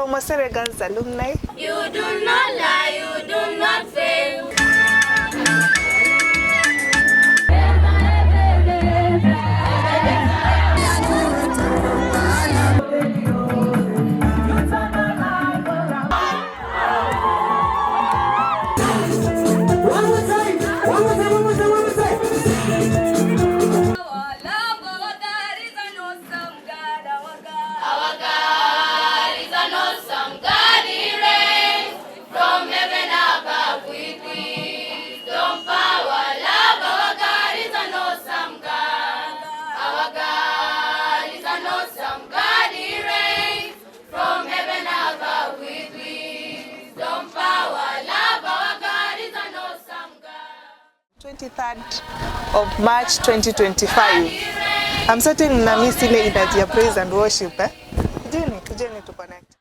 So Mosere Girls alumni. You do not lie, you do not fail. Some God he reigns from heaven above with wisdom, power, love. Our God is an awesome God. 23rd of March 2025. I'm certain mna miss ile energy ya praise and worship. Kujeni tuko na